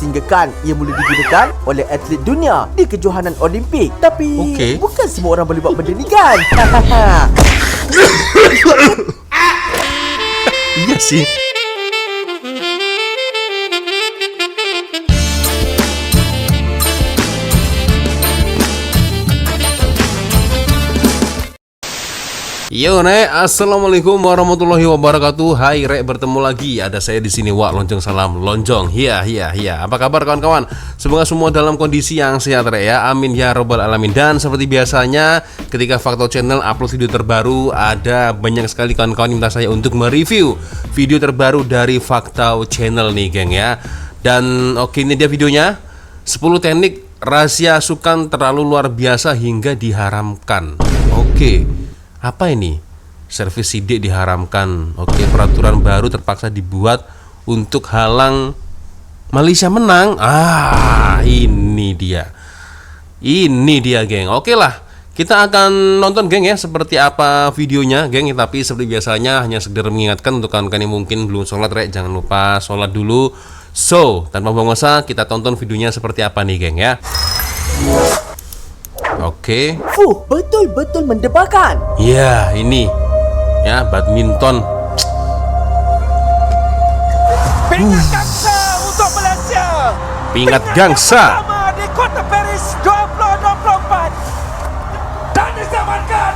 Sehinggakan ia mula digunakan oleh atlet dunia di kejohanan Olimpik. Tapi bukan semua orang boleh buat benda ni kan? Iya sih. Yo Nek, assalamualaikum warahmatullahi wabarakatuh. Hai Rek, bertemu lagi. Ada saya di sini, Wak Lonjong Salam Lonjong. Iya. Apa kabar kawan-kawan? Semoga semua dalam kondisi yang sehat Rek ya. Amin ya robbal alamin. Dan seperti biasanya, ketika Fakta Channel upload video terbaru, ada banyak sekali kawan-kawan minta saya untuk mereview video terbaru dari Fakta Channel nih, geng ya. Dan oke, ini dia videonya. 10 teknik rahasia sukan terlalu luar biasa hingga diharamkan. Oke. Apa ini? Servis sidik diharamkan. Oke, peraturan baru terpaksa dibuat untuk halang Malaysia menang. Ini dia. Ini dia, geng. Oke lah, kita akan nonton, geng ya, seperti apa videonya, geng. Tapi seperti biasanya hanya sekedar mengingatkan untuk kawan-kawan yang mungkin belum sholat, Rek, jangan lupa sholat dulu. So, tanpa buang masa, kita tonton videonya seperti apa nih, geng ya. Oke. Betul-betul mendebarkan. Ya, ini ya, badminton. Pingat gangsa untuk Malaysia. Pingat gangsa pertama di Kota Paris 2024. Dan disamankan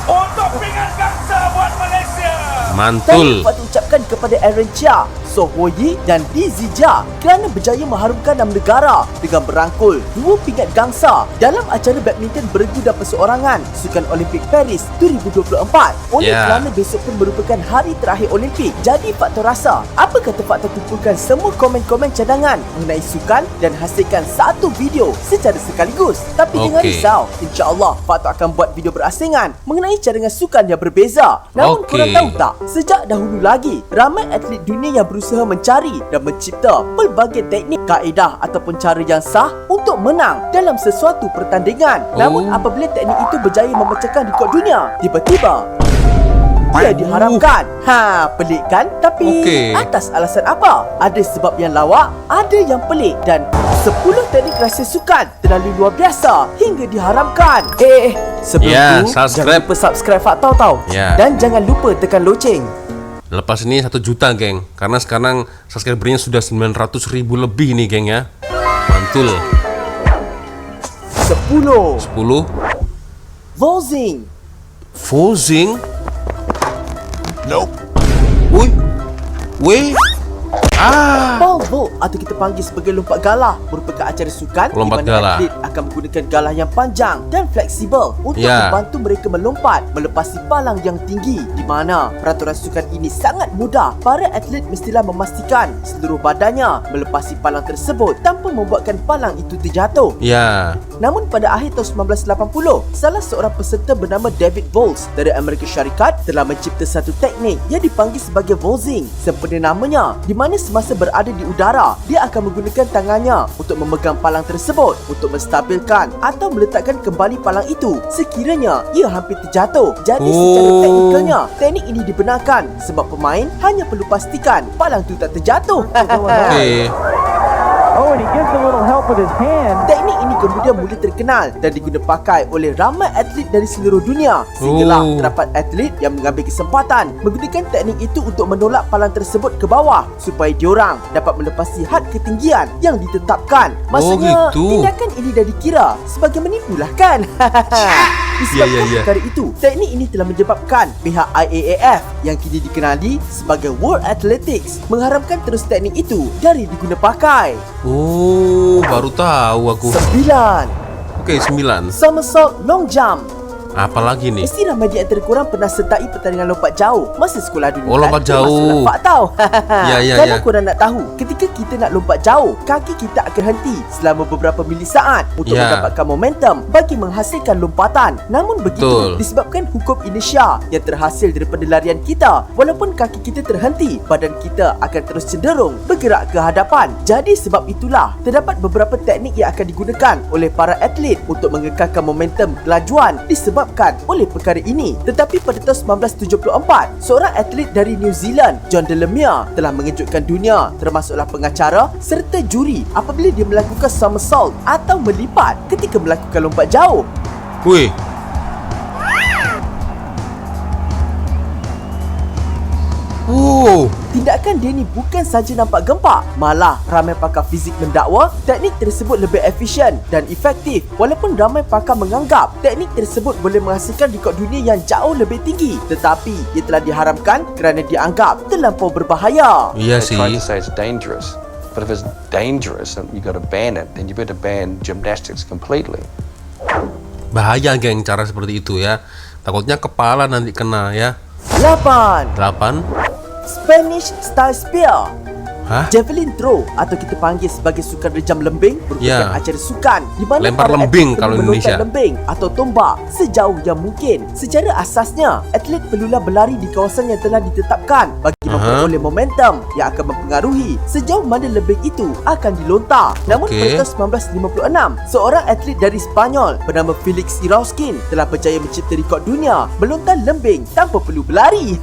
untuk pingat gangsa buat Malaysia. Mantul. Dan patut ucapkan kepada Aaron Chia, So Ho Yi dan Lee Zijia kerana berjaya mengharumkan nama negara dengan berangkul 2 pingat gangsa dalam acara badminton beregu dan perseorangan Sukan Olimpik Paris 2024. Oleh kerana besok pun merupakan hari terakhir Olimpik. Jadi Fakta rasa, apa kata Fakta kumpulkan semua komen-komen cadangan mengenai sukan dan hasilkan satu video secara sekaligus. Tapi jangan risau, insya-Allah Fakta akan buat video berasingan mengenai cadangan sukan yang berbeza. Namun korang tahu tak, sejak dahulu lagi ramai atlet dunia yang berusaha mencari dan mencipta pelbagai teknik, kaedah ataupun cara yang sah untuk menang dalam sesuatu pertandingan. Namun apabila teknik itu berjaya memecahkan rekod dunia, tiba-tiba ia diharamkan. Pelik kan? Tapi atas alasan apa? Ada sebab yang lawak, ada yang pelik, dan 10 teknik rahsia sukan terlalu luar biasa hingga diharamkan. Sebelum tu, jangan lupa subscribe Fakta tau. Dan jangan lupa tekan loceng. Lepas ini 1 juta, geng. Karena sekarang subscribernya sudah 900.000 lebih nih, geng ya. Mantul. 10 Volzing. Nope. Wih. Pole vault atau kita panggil sebagai lompat galah merupakan acara sukan di mana atlet akan menggunakan galah yang panjang dan fleksibel untuk membantu mereka melompat melepasi palang yang tinggi, di mana peraturan sukan ini sangat mudah. Para atlet mestilah memastikan seluruh badannya melepasi palang tersebut tanpa membuatkan palang itu terjatuh. Namun pada akhir tahun 1980, salah seorang peserta bernama David Bowles dari Amerika Syarikat telah mencipta satu teknik yang dipanggil sebagai volzing, sempena namanya, di mana semasa berada di udara, dia akan menggunakan tangannya untuk memegang palang tersebut untuk menstabilkan atau meletakkan kembali palang itu sekiranya ia hampir terjatuh. Jadi secara teknikalnya, teknik ini dibenarkan sebab pemain hanya perlu pastikan palang itu tak terjatuh. And he gives a little help with his hand. Teknik ini kemudian mula terkenal dan diguna pakai oleh ramai atlet dari seluruh dunia. Sehinggalah terdapat atlet yang mengambil kesempatan menggunakan teknik itu untuk menolak palang tersebut ke bawah supaya diorang dapat melepasi had ketinggian yang ditetapkan. Maksudnya, tindakan ini dah dikira sebagai menipu lah kan? Disebabkan perkara itu, teknik ini telah menyebabkan pihak IAAF yang kini dikenali sebagai World Athletics mengharamkan terus teknik itu dari diguna pakai. Baru tahu aku. 9. Somersault long jump. Apa lagi nih? Mesti ramai di antara korang pernah sertai pertandingan lompat jauh masa sekolah dulu. Lompat jauh. Nampak tau. Kalau korang nak tahu, ketika kita nak lompat jauh, kaki kita akan henti selama beberapa milisaat untuk mendapatkan momentum bagi menghasilkan lompatan. Namun begitu, disebabkan hukum inersia yang terhasil daripada larian kita, walaupun kaki kita terhenti, badan kita akan terus cenderung bergerak ke hadapan. Jadi sebab itulah, terdapat beberapa teknik yang akan digunakan oleh para atlet untuk mengekalkan momentum kelajuan disebabkan disebabkan oleh perkara ini. Tetapi pada tahun 1974, seorang atlet dari New Zealand, John Delamere, telah mengejutkan dunia, termasuklah pengacara serta juri apabila dia melakukan somersault atau melipat ketika melakukan lompat jauh. Wih. Oh, Tindakan dia ni bukan saja nampak gempak, malah ramai pakar fizik mendakwa teknik tersebut lebih efisien dan efektif, walaupun ramai pakar menganggap teknik tersebut boleh menghasilkan rekod dunia yang jauh lebih tinggi, tetapi ia telah diharamkan kerana dianggap terlampau berbahaya. iya They sih. tried to say it's dangerous, but if it's dangerous and you got to ban it, then you better ban gymnastics completely. Bahaya geng cara seperti itu ya. Takutnya kepala nanti kena ya. 8. 8. Spanish Style Spear. Hah? Javelin throw atau kita panggil sebagai sukan rejam lembing merupakan Ya. acara sukan di mana Lempar para lembing atlet kalau perlu melontar Indonesia. lembing atau tombak sejauh yang mungkin. Secara asasnya, atlet perlulah berlari di kawasan yang telah ditetapkan bagi memperoleh momentum yang akan mempengaruhi sejauh mana lembing itu akan dilontar. Namun Okey. pada tahun 1956, seorang atlet dari Spanyol bernama Felix Irauskin telah berjaya mencipta rekod dunia melontar lembing tanpa perlu berlari.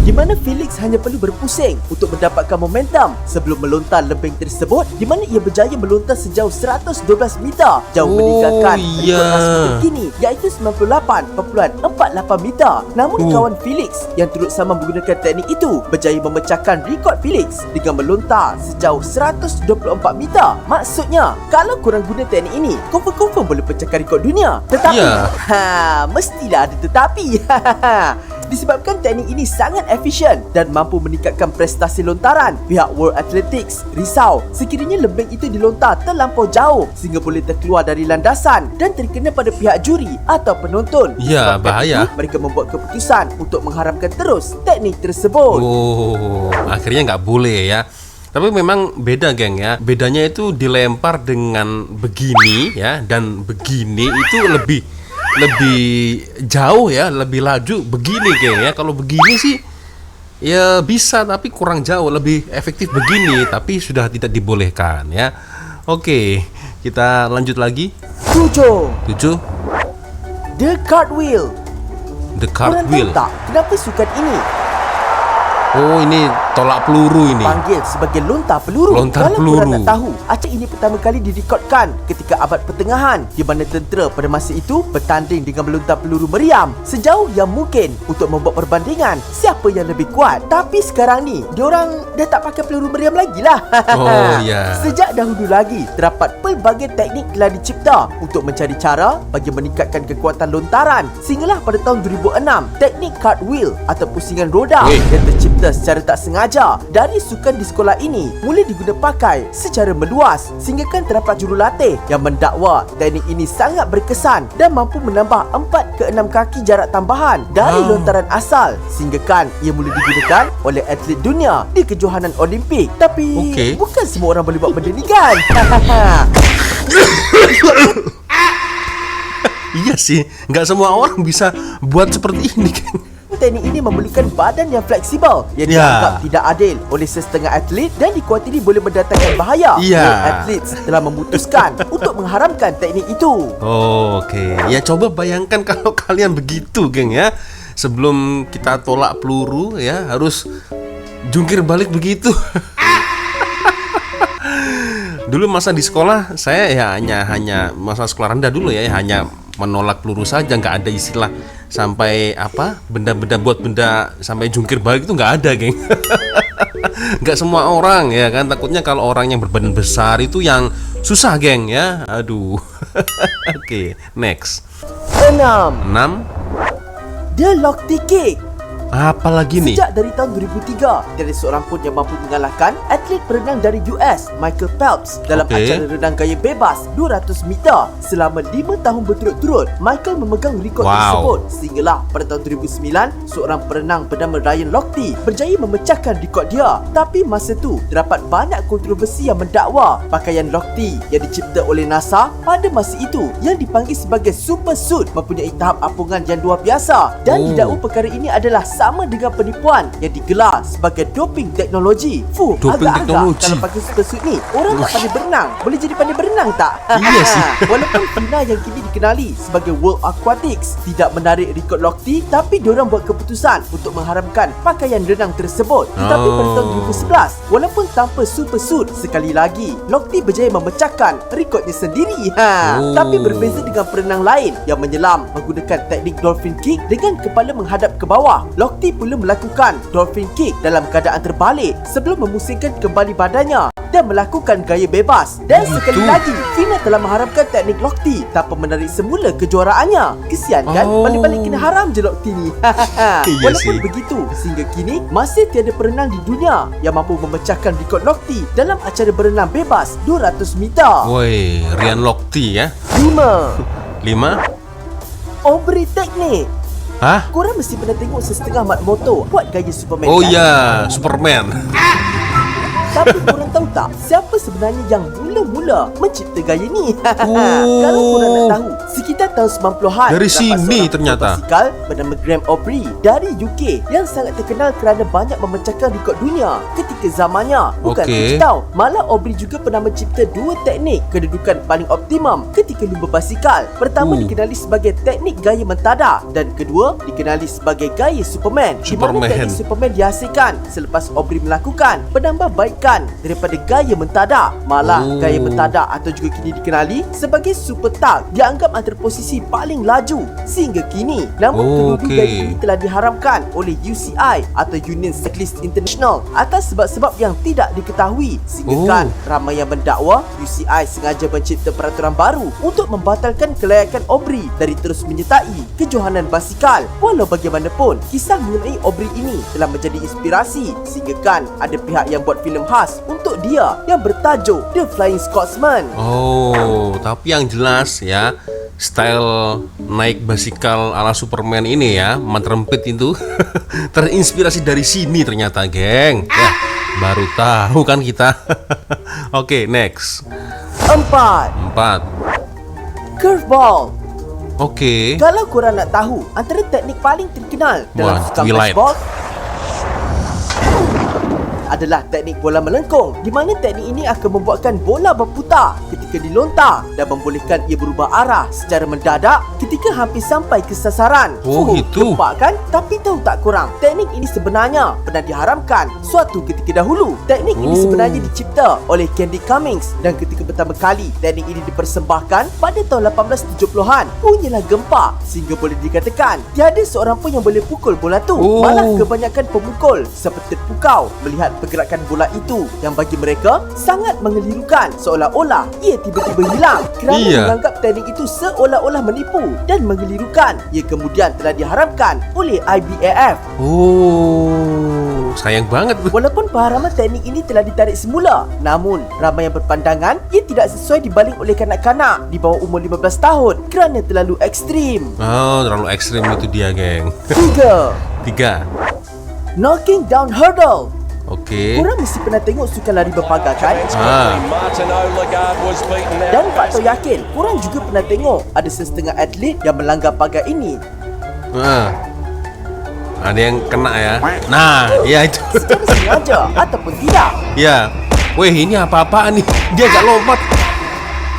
Di mana Felix hanya perlu berpusing untuk mendapatkan momentum sebelum melontar lembing tersebut, di mana ia berjaya melontar sejauh 112 meter, jauh meninggalkan rekod ya. rasmi terkini iaitu 98.48 meter. Namun kawan Felix yang turut sama menggunakan teknik itu berjaya memecahkan rekod Felix dengan melontar sejauh 124 meter. Maksudnya, kalau korang guna teknik ini, confirm boleh pecahkan rekod dunia. Tetapi, Ya. mestilah ada tetapi. Disebabkan teknik ini sangat efisien dan mampu meningkatkan prestasi lontaran, pihak World Athletics risau sekiranya lembing itu dilontar terlampau jauh sehingga boleh terkeluar dari landasan dan terkena pada pihak juri atau penonton. Ya, Disebabkan bahaya. itu, mereka membuat keputusan untuk mengharamkan terus teknik tersebut. Oh, akhirnya nggak boleh ya. Tapi memang beda geng ya. Bedanya itu dilempar dengan begini ya dan begini itu lebih jauh ya, lebih laju begini geng ya. Kalau begini sih ya bisa tapi kurang jauh, lebih efektif begini tapi sudah tidak dibolehkan ya. Oke, kita lanjut lagi. 7. 7. The Cartwheel. The Korang tahu cartwheel. tak kenapa sukan ini Oh, ini tolak peluru ini. panggil sebagai lontar peluru? Lontar Kalau peluru. korang nak tahu, acak ini pertama kali direkodkan ketika abad pertengahan, di mana tentera pada masa itu bertanding dengan melontar peluru meriam sejauh yang mungkin untuk membuat perbandingan siapa yang lebih kuat. Tapi sekarang ni, diorang dah tak pakai peluru meriam lagi lah. Oh, ya. Sejak dahulu lagi, terdapat pelbagai teknik telah dicipta untuk mencari cara bagi meningkatkan kekuatan lontaran. Sehinggalah pada tahun 2006, teknik cartwheel atau pusingan roda yang tercipta secara tak sengaja dari sukan di sekolah ini mula diguna pakai secara meluas, sehingga kan terdapat jurulatih yang mendakwa teknik ini sangat berkesan dan mampu menambah 4 ke 6 kaki jarak tambahan dari lontaran asal, sehingga kan ia mula digunakan oleh atlet dunia di kejohanan Olimpik. Tapi bukan semua orang boleh buat benda ni kan. Iya sih, nggak semua orang bisa buat seperti ini kan. Teknik ini memerlukan badan yang fleksibel yang dianggap tidak adil oleh setengah atlet dan dikhawatiri boleh mendatangkan bahaya. Atlet telah memutuskan untuk mengharamkan teknik itu. Oke, ya coba bayangkan kalau kalian begitu, geng ya. Sebelum kita tolak peluru ya harus jungkir balik begitu. Dulu masa di sekolah saya ya hanya masa sekolah rendah dulu ya hanya menolak peluru saja, nggak ada istilah sampai apa benda-benda buat benda sampai jungkir balik itu nggak ada, geng. Nggak semua orang ya kan, takutnya kalau orang yang berbadan besar itu yang susah, geng ya. Aduh. Oke, next. 6. 6. The Lochte Kick. Apa lagi nih? Sejak dari tahun 2003, tiada seorang pun yang mampu mengalahkan atlet perenang dari US, Michael Phelps, dalam acara renang gaya bebas 200 meter selama 5 tahun berturut-turut. Michael memegang rekod tersebut sehinggalah pada tahun 2009, seorang perenang bernama Ryan Lochte berjaya memecahkan rekod dia. Tapi masa tu terdapat banyak kontroversi yang mendakwa pakaian Lochte yang dicipta oleh NASA pada masa itu yang dipanggil sebagai super suit mempunyai tahap apungan yang luar biasa dan didakwa perkara ini adalah sama dengan penipuan yang digelar sebagai doping teknologi. Doping agak-agak teknologi. kalau pakai supersuit ni, orang tak pandai berenang. Boleh jadi pandai berenang tak? Iya sih. Walaupun FINA yang kini dikenali sebagai World Aquatics tidak menarik rekod Lochte, tapi diorang buat keputusan untuk mengharamkan pakaian renang tersebut. Tetapi pada tahun 2011, walaupun tanpa supersuit, sekali lagi Lochte berjaya memecahkan rekodnya sendiri. Tapi berbeza dengan perenang lain yang menyelam menggunakan teknik dolphin kick dengan kepala menghadap ke bawah, Lochte pula melakukan dolphin kick dalam keadaan terbalik sebelum memusingkan kembali badannya dan melakukan gaya bebas. Dan sekali lagi, FINA telah mengharamkan teknik Lochte tanpa menarik semula kejuaraannya. Kesian kan? Balik-balik kena haram je Lochte ni. Iya Walaupun sih. begitu, sehingga kini masih tiada perenang di dunia yang mampu memecahkan rekod Lochte dalam acara berenang bebas 200 meter. Woi, Ryan Lochte ya. 5. 5. Aubrey Technique. Hah? Korang mesti pernah tengok sesetengah mat motor buat gaya Superman Oh kan? ya, Superman. Tapi korang tahu tak siapa sebenarnya yang mula-mula mencipta gaya ni? Oh. Kalau korang nak tahu, sekitar tahun 90-an Dari terdapat sini seorang ternyata. basikal bernama Graham Aubrey dari UK yang sangat terkenal kerana banyak memecahkan rekod dunia ketika zamannya. Bukan Okey. itu tau, malah Aubrey juga pernah mencipta dua teknik kedudukan paling optimum ketika lumba basikal. Pertama dikenali sebagai teknik gaya mentada dan kedua dikenali sebagai gaya Superman. Di mana Superman. teknik Superman dihasilkan selepas Aubrey melakukan penambahbaikan daripada gaya mentada. Malah gaya mentada atau juga kini dikenali sebagai super tug dianggap antara posisi paling laju sehingga kini. Namun kedua-dua gaya ini telah diharamkan oleh UCI atau Union Cyclist International atas sebab-sebab yang tidak diketahui sehingga ramai yang mendakwa UCI sengaja mencipta peraturan baru untuk membatalkan kelayakan Aubrey dari terus menyertai kejohanan basikal. Walau bagaimanapun, kisah mengenai Aubrey ini telah menjadi inspirasi sehingga kan ada pihak yang buat filem khas untuk dia yang bertajuk The Flying Scotsman. Oh, tapi yang jelas ya, style naik basikal ala Superman ini ya, matrempit itu terinspirasi dari sini ternyata, geng. Ya, baru tahu kan kita. Oke, next. 4. 4. Curveball. Oke. Kalau korang nak tahu antara teknik paling terkenal dalam Wah, sukan Twilight. baseball adalah teknik bola melengkung, di mana teknik ini akan membuatkan bola berputar ketika dilontar dan membolehkan ia berubah arah secara mendadak ketika hampir sampai ke sasaran. Oh, gitu. Nampak kan? Tapi tahu tak korang, teknik ini sebenarnya pernah diharamkan suatu ketika dahulu. Teknik ini sebenarnya dicipta oleh Candy Cummings dan ketika pertama kali teknik ini dipersembahkan pada tahun 1870-an, punyalah gempa sehingga boleh dikatakan tiada seorang pun yang boleh pukul bola tu. Malah kebanyakan pemukul seperti terpukau melihat pergerakan bola itu yang bagi mereka sangat mengelirukan, seolah-olah ia tiba-tiba hilang kerana menganggap teknik itu seolah-olah menipu dan mengelirukan. Ia kemudian telah diharamkan oleh IBAF. Oh, sayang banget. Walaupun pengharaman teknik ini telah ditarik semula, namun ramai yang berpandangan ia tidak sesuai dibaling oleh kanak-kanak di bawah umur 15 tahun kerana terlalu ekstrim. Oh, terlalu ekstrim itu dia, geng. 3. 3. Knocking down hurdle. Oke. Korang mesti pernah tengok sukan lari berpagar kan? Martin Odegaard was beaten there. Dan Pak Tok yakin korang juga pernah tengok ada setengah atlet yang melanggar pagar ini Ada yang kena ya. Nah, ya itu. secara sengaja ataupun tidak. Ya. Weh, ini apa-apaan nih? Dia agak lompat.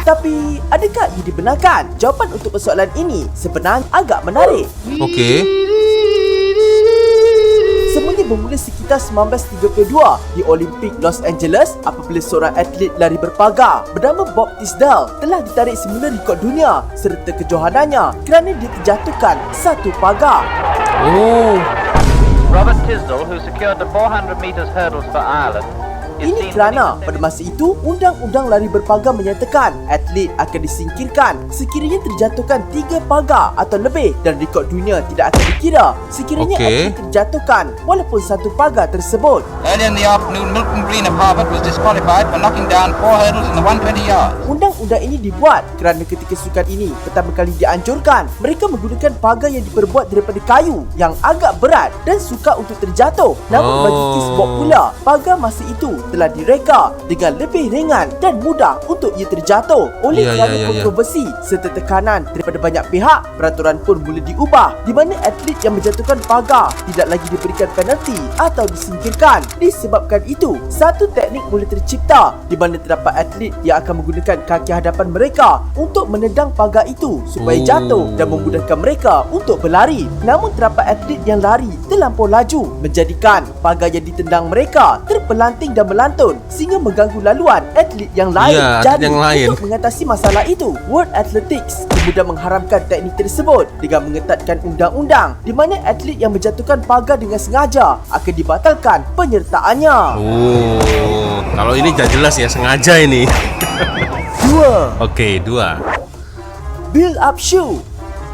Tapi adakah ia dibenarkan? Jawapan untuk persoalan ini sebenarnya agak menarik. Oke. Semuanya bermula sekitar 1932 di Olimpik Los Angeles apabila seorang atlet lari berpagar bernama Bob Tisdale telah ditarik semula rekod dunia serta kejohanannya kerana dia terjatuhkan satu pagar. Oh. Robert Tisdale, who secured the 400 meters hurdles for Ireland, Ini kerana pada masa itu Undang-Undang Lari Berpagar menyatakan atlet akan disingkirkan sekiranya terjatuhkan 3 pagar atau lebih dan rekod dunia tidak akan dikira sekiranya atlet terjatuhkan walaupun satu pagar tersebut. Earlier in the afternoon, Milton Green of Harvard was disqualified for knocking down 4 hurdles in the 120 yards. Undang-undang ini dibuat kerana ketika sukan ini pertama kali dianjurkan, mereka menggunakan pagar yang diperbuat daripada kayu yang agak berat dan sukar untuk terjatuh. Namun bagi Chris Bob pula, pagar masa itu telah direka dengan lebih ringan dan mudah untuk ia terjatuh. Oleh kerana kontroversi serta tekanan daripada banyak pihak, peraturan pun mula diubah di mana atlet yang menjatuhkan pagar tidak lagi diberikan penalti atau disingkirkan. Disebabkan itu, satu teknik mula tercipta di mana terdapat atlet yang akan menggunakan kaki hadapan mereka untuk menendang pagar itu supaya jatuh dan memudahkan mereka untuk berlari. Namun terdapat atlet yang lari terlampau laju menjadikan pagar yang ditendang mereka terpelanting dan melantun sehingga mengganggu laluan atlet yang lain. Jadi untuk mengatasi masalah itu, World Athletics kemudian mengharamkan teknik tersebut dengan mengetatkan undang-undang di mana atlet yang menjatuhkan pagar dengan sengaja akan dibatalkan penyertaannya. Kalau ini dah jelas ya, sengaja ini. 2. Oke, 2. Build up shoe.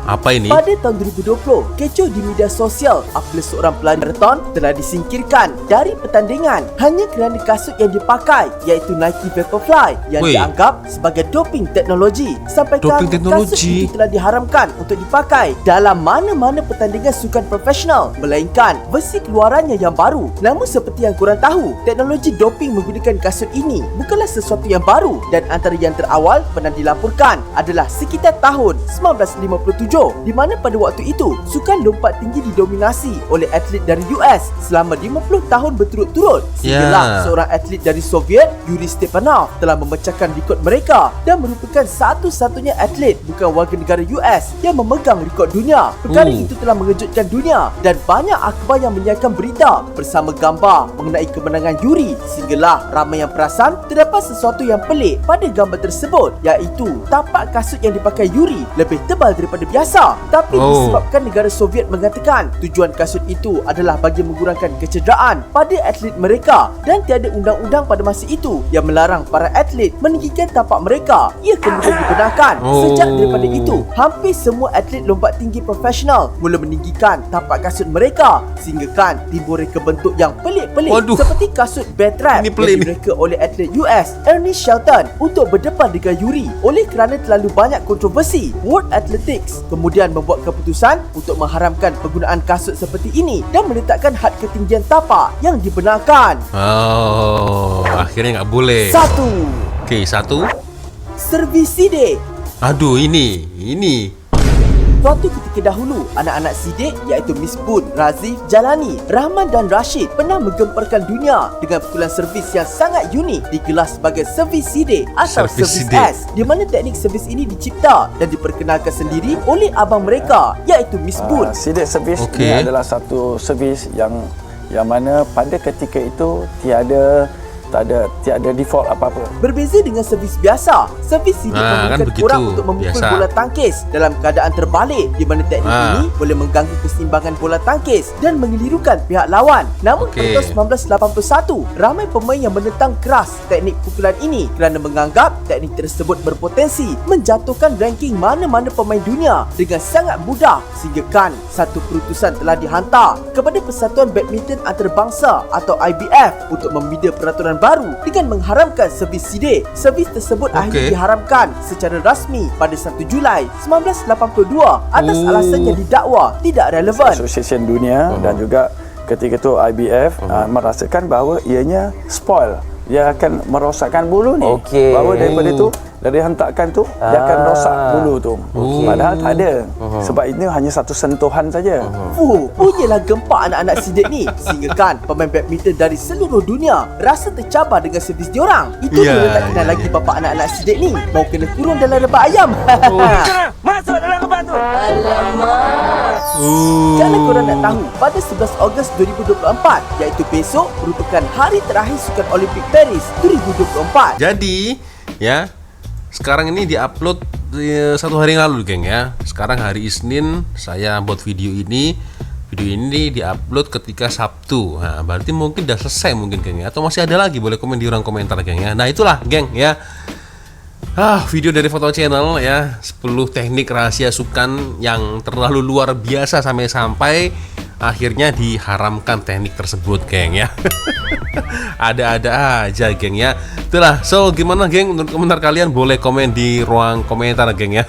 Apa ini? Pada tahun 2020, kecoh di media sosial apabila seorang pelari maraton telah disingkirkan dari pertandingan hanya kerana kasut yang dipakai iaitu Nike Vaporfly yang dianggap sebagai doping teknologi. Sampaikan kasut itu telah diharamkan untuk dipakai dalam mana-mana pertandingan sukan profesional melainkan versi keluarannya yang baru. Namun seperti yang korang tahu, teknologi doping menggunakan kasut ini bukanlah sesuatu yang baru dan antara yang terawal pernah dilaporkan adalah sekitar tahun 1957 di mana pada waktu itu sukan lompat tinggi didominasi oleh atlet dari US selama 50 tahun berturut-turut sehinggalah seorang atlet dari Soviet, Yuri Stepanov, telah memecahkan rekod mereka dan merupakan satu-satunya atlet bukan warga negara US yang memegang rekod dunia. Perkara itu telah mengejutkan dunia dan banyak akhbar yang menyiarkan berita bersama gambar mengenai kemenangan Yuri sehinggalah ramai yang perasan terdapat sesuatu yang pelik pada gambar tersebut iaitu tapak kasut yang dipakai Yuri lebih tebal daripada biasa. Tapi disebabkan negara Soviet mengatakan tujuan kasut itu adalah bagi mengurangkan kecederaan pada atlet mereka dan tiada undang-undang pada masa itu yang melarang para atlet meninggikan tapak mereka, ia kemudian dibenarkan. Sejak daripada itu, hampir semua atlet lompat tinggi profesional mula meninggikan tapak kasut mereka sehingga kan timbul reka bentuk yang pelik-pelik seperti kasut bear trap yang direka oleh atlet US Ernie Shelton untuk berdepan dengan Yuri. Oleh kerana terlalu banyak kontroversi, World Athletics kemudian membuat keputusan untuk mengharamkan penggunaan kasut seperti ini dan meletakkan had ketinggian tapak yang dibenarkan. Akhirnya nggak boleh. 1. Oke, 1. Servis sidik. Aduh, ini. Suatu ketika dahulu, anak-anak sidik iaitu Miss Boon, Razif, Jalani, Rahman dan Rashid pernah menggemparkan dunia dengan pukulan servis yang sangat unik digelar sebagai servis sidik atau servis S, di mana teknik servis ini dicipta dan diperkenalkan sendiri oleh abang mereka iaitu Miss Boon. Sidik servis ini adalah satu servis yang mana pada ketika itu tiada default apa-apa. Berbeza dengan servis biasa, servis sidik memerlukan korang untuk memukul bola tangkis dalam keadaan terbalik di mana teknik ini boleh mengganggu keseimbangan bola tangkis dan mengelirukan pihak lawan. Namun pada tahun 1981, ramai pemain yang menentang keras teknik pukulan ini kerana menganggap teknik tersebut berpotensi menjatuhkan ranking mana-mana pemain dunia dengan sangat mudah sehingga kan satu keputusan telah dihantar kepada Persatuan Badminton Antarabangsa atau IBF untuk membina peraturan baru dengan mengharamkan servis sidik. Servis tersebut akhirnya diharamkan secara rasmi pada 1 Julai 1982 atas alasan yang didakwa tidak relevan. Asosiasi Dunia dan juga ketika itu IBF merasakan bahawa ianya spoil. Dia akan merosakkan bulu ni. Bahawa daripada tu dari hentakan tu dia akan rosak bulu tu. Padahal tak ada. Sebab ini hanya satu sentuhan saja. Punyalah gempak anak-anak sidik ni sehingga kan pemain badminton dari seluruh dunia rasa tercabar dengan servis diorang. Itu dia tak kenal lagi bapa anak-anak sidik ni mau kena kurung dalam rebak ayam. Masuk dalam rebak tu. Alamak. Kalau korang nak tahu, pada 11 Ogos 2024 iaitu besok merupakan hari terakhir Sukan Olimpik Paris 2024. Jadi ya, sekarang ini diupload 1 hari yang lalu, geng ya. Sekarang hari Isnin saya buat video ini. Video ini diupload ketika Sabtu. Nah, berarti mungkin udah selesai mungkin, geng ya. Atau masih ada lagi, boleh komen di ruang komentar, geng ya. Nah, itulah, geng ya. Video dari Foto Channel ya, 10 teknik rahasia sukan yang terlalu luar biasa sampai akhirnya diharamkan teknik tersebut, geng ya. Ada-ada aja, geng ya. Itulah, so gimana geng, menurut komentar kalian boleh komen di ruang komentar, geng ya.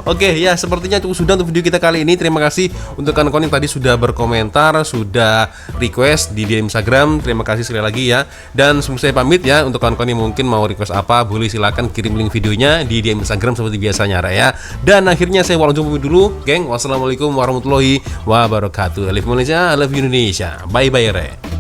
Oke ya, sepertinya cukup sudah untuk video kita kali ini. Terima kasih untuk kawan-kawan yang tadi sudah berkomentar, sudah request di DM Instagram. Terima kasih sekali lagi ya. Dan sebelum saya pamit ya, untuk kawan-kawan yang mungkin mau request apa, boleh silakan kirim link videonya di DM Instagram seperti biasanya ya. Dan akhirnya saya Wak Lonjong pamit dulu, geng. Wassalamualaikum warahmatullahi wabarakatuh. I love Malaysia, I love Indonesia. Bye bye, Re.